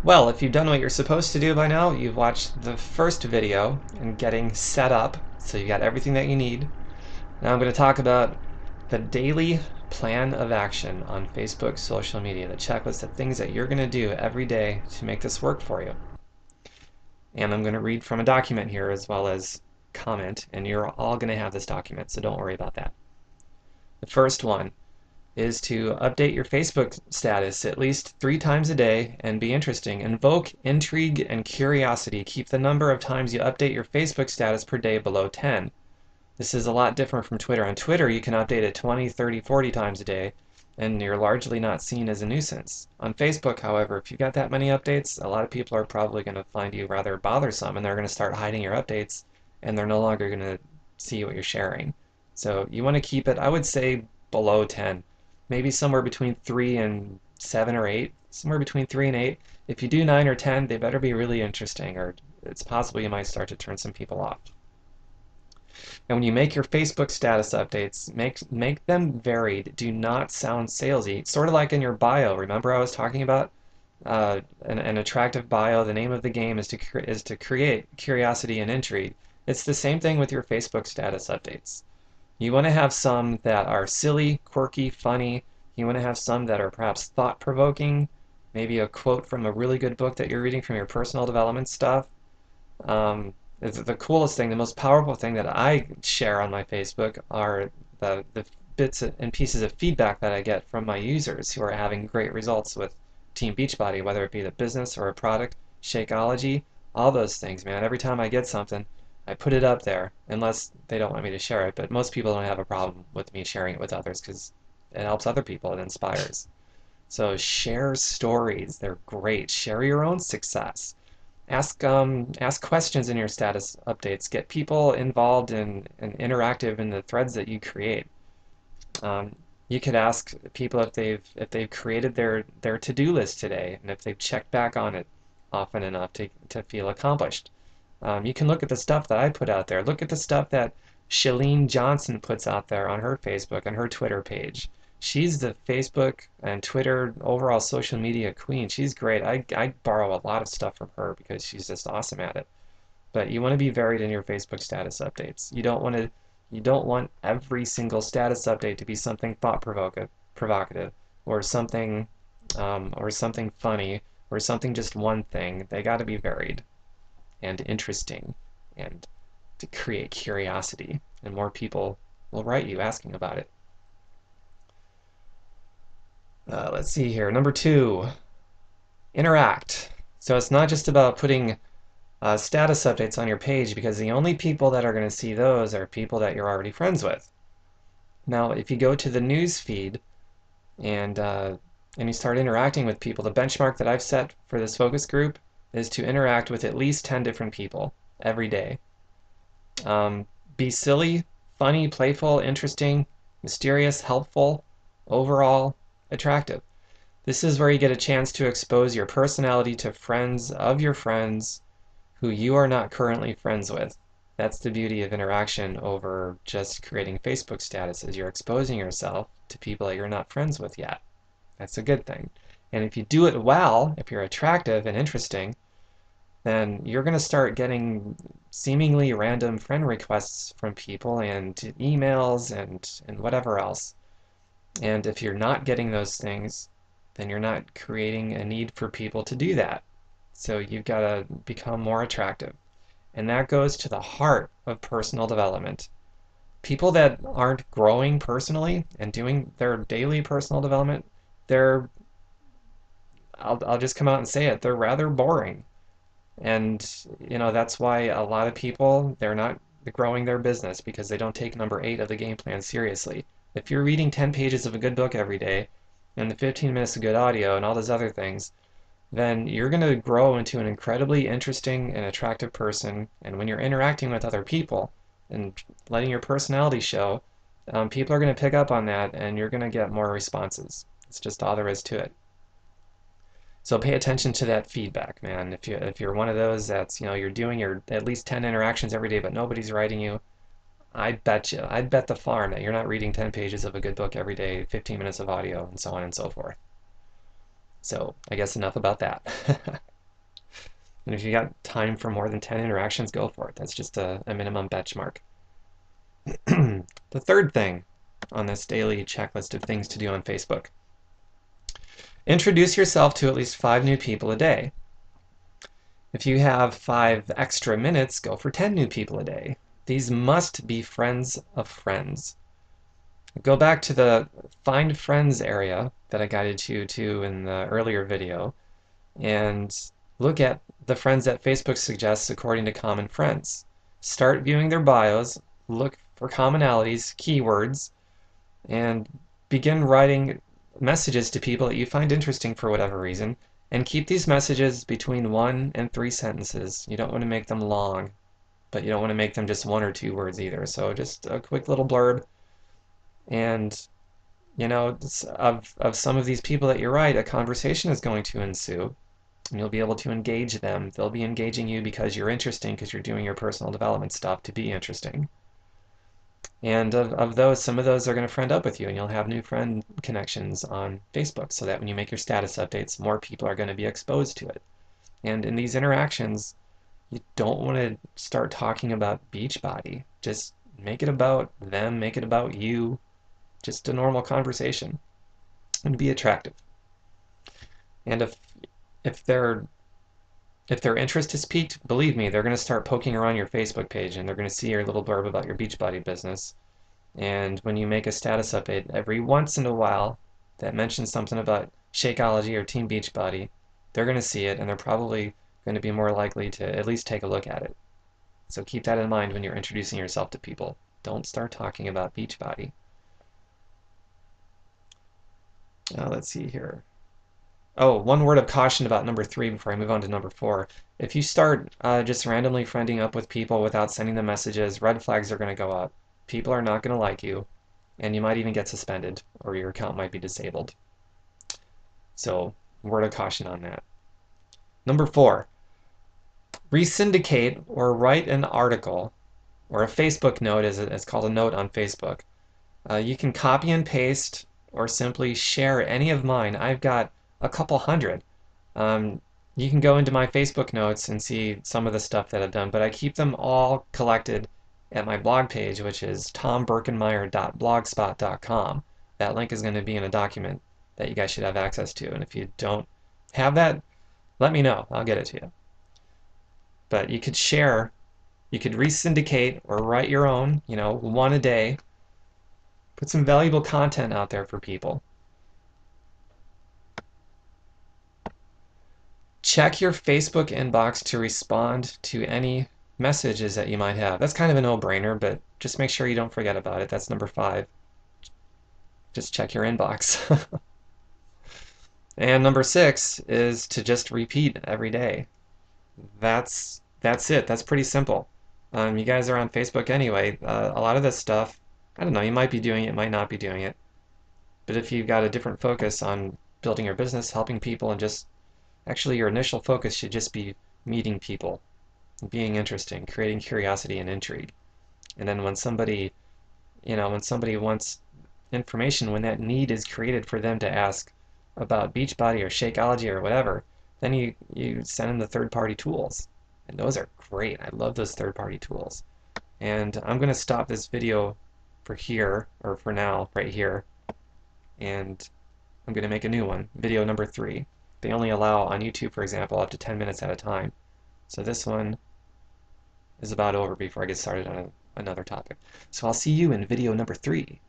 Well, if you've done what you're supposed to do by now, you've watched the first video in getting set up, so you got everything that you need. Now I'm going to talk about the daily plan of action on Facebook social media, the checklist of things that you're going to do every day to make this work for you. And I'm going to read from a document here as well as comment, and you're all going to have this document, so don't worry about that. The first one is to update your Facebook status at least 3 times a day and be interesting. Invoke intrigue and curiosity. Keep the number of times you update your Facebook status per day below 10. This is a lot different from Twitter. On Twitter, you can update it 20, 30, 40 times a day, and you're largely not seen as a nuisance. On Facebook, however, if you've got that many updates, a lot of people are probably going to find you rather bothersome, and they're going to start hiding your updates, and they're no longer going to see what you're sharing. So you want to keep it, I would say, below 10. Maybe somewhere between 3 and 7 or 8, somewhere between 3 and 8. If you do 9 or 10, they better be really interesting, or it's possible you might start to turn some people off. And when you make your Facebook status updates, make them varied. Do not sound salesy. Sort of like in your bio. Remember I was talking about an attractive bio. The name of the game is to create curiosity and intrigue. It's the same thing with your Facebook status updates. You want to have some that are silly, quirky, funny. You want to have some that are perhaps thought-provoking. Maybe a quote from a really good book that you're reading from your personal development stuff. The coolest thing, the most powerful thing that I share on my Facebook are the bits and pieces of feedback that I get from my users who are having great results with Team Beachbody, whether it be the business or a product, Shakeology, all those things, man. Every time I get something, I put it up there, unless they don't want me to share it. But most people don't have a problem with me sharing it with others because it helps other people, it inspires. So share stories, they're great. Share your own success. Ask questions in your status updates. Get people involved and interactive in the threads that you create. You could ask people if they've created their to-do list today and if they've checked back on it often enough to feel accomplished. You can look at the stuff that I put out there. Look at the stuff that Shalene Johnson puts out there on her Facebook and her Twitter page. She's the Facebook and Twitter overall social media queen. She's great. I borrow a lot of stuff from her because she's just awesome at it. But you want to be varied in your Facebook status updates. You don't want every single status update to be something provocative, or something funny, or something just one thing. They got to be varied and interesting, and to create curiosity, and more people will write you asking about it. Let's see here. Number 2, interact. So it's not just about putting status updates on your page, because the only people that are going to see those are people that you're already friends with. Now, if you go to the news feed and you start interacting with people, the benchmark that I've set for this focus group is to interact with at least 10 different people every day. Be silly, funny, playful, interesting, mysterious, helpful, overall attractive. This is where you get a chance to expose your personality to friends of your friends who you are not currently friends with. That's the beauty of interaction over just creating Facebook statuses. You're exposing yourself to people that you're not friends with yet. That's a good thing. And if you do it well, if you're attractive and interesting, then you're going to start getting seemingly random friend requests from people and emails and whatever else. And if you're not getting those things, then you're not creating a need for people to do that. So you've got to become more attractive. And that goes to the heart of personal development. People that aren't growing personally and doing their daily personal development, I'll just come out and say it, they're rather boring. And that's why a lot of people, they're not growing their business because they don't take number 8 of the game plan seriously. If you're reading 10 pages of a good book every day and the 15 minutes of good audio and all those other things, then you're going to grow into an incredibly interesting and attractive person. And when you're interacting with other people and letting your personality show, people are going to pick up on that and you're going to get more responses. It's just all there is to it. So pay attention to that feedback, man. If you're one of those that's, you're doing your at least 10 interactions every day, but nobody's writing you, I'd bet the farm that you're not reading 10 pages of a good book every day, 15 minutes of audio, and so on and so forth. So I guess enough about that. And if you got time for more than 10 interactions, go for it. That's just a minimum benchmark. The third thing on this daily checklist of things to do on Facebook: introduce yourself to at least 5 new people a day. If you have 5 extra minutes, go for 10 new people a day. These must be friends of friends. Go back to the Find Friends area that I guided you to in the earlier video and look at the friends that Facebook suggests according to common friends. Start viewing their bios, look for commonalities, keywords, and begin writing messages to people that you find interesting for whatever reason, and keep these messages between 1 and 3 sentences. You don't want to make them long, but you don't want to make them just 1 or 2 words either. So just a quick little blurb, and of some of these people that you write, a conversation is going to ensue, and you'll be able to engage them. They'll be engaging you because you're interesting, because you're doing your personal development stuff to be interesting. And of those, some of those are going to friend up with you, and you'll have new friend connections on Facebook, so that when you make your status updates, more people are going to be exposed to it. And in these interactions, you don't want to start talking about Beachbody. Just make it about them, make it about you, just a normal conversation, and be attractive. And if their interest is piqued, believe me, they're going to start poking around your Facebook page, and they're going to see your little blurb about your Beachbody business. And when you make a status update every once in a while that mentions something about Shakeology or Team Beachbody, they're going to see it, and they're probably going to be more likely to at least take a look at it. So keep that in mind when you're introducing yourself to people. Don't start talking about Beachbody. Let's see here. Oh, one word of caution about number 3 before I move on to number 4. If you start just randomly friending up with people without sending them messages, red flags are going to go up. People are not going to like you, and you might even get suspended, or your account might be disabled. So, word of caution on that. Number 4, resyndicate or write an article, or a Facebook note, as it's called, a note on Facebook. You can copy and paste or simply share any of mine. I've got a couple hundred. You can go into my Facebook notes and see some of the stuff that I've done, but I keep them all collected at my blog page, which is tombirkenmeyer.blogspot.com. That link is going to be in a document that you guys should have access to, and if you don't have that, let me know. I'll get it to you. But you could share, you could resyndicate or write your own, 1 a day. Put some valuable content out there for people. Check your Facebook inbox to respond to any messages that you might have. That's kind of a no-brainer, but just make sure you don't forget about it. That's number 5. Just check your inbox. And number 6 is to just repeat every day. That's it. That's pretty simple. You guys are on Facebook anyway. A lot of this stuff, I don't know, you might be doing it, might not be doing it. But if you've got a different focus on building your business, helping people, and just actually your initial focus should just be meeting people, being interesting, creating curiosity and intrigue. And then when somebody wants information, when that need is created for them to ask about Beachbody or Shakeology or whatever, then you send them the third-party tools. And those are great. I love those third-party tools. And I'm going to stop this video for here, or for now, right here. And I'm going to make a new one, video number 3. They only allow on YouTube, for example, up to 10 minutes at a time. So this one is about over before I get started on another topic. So I'll see you in video number 3.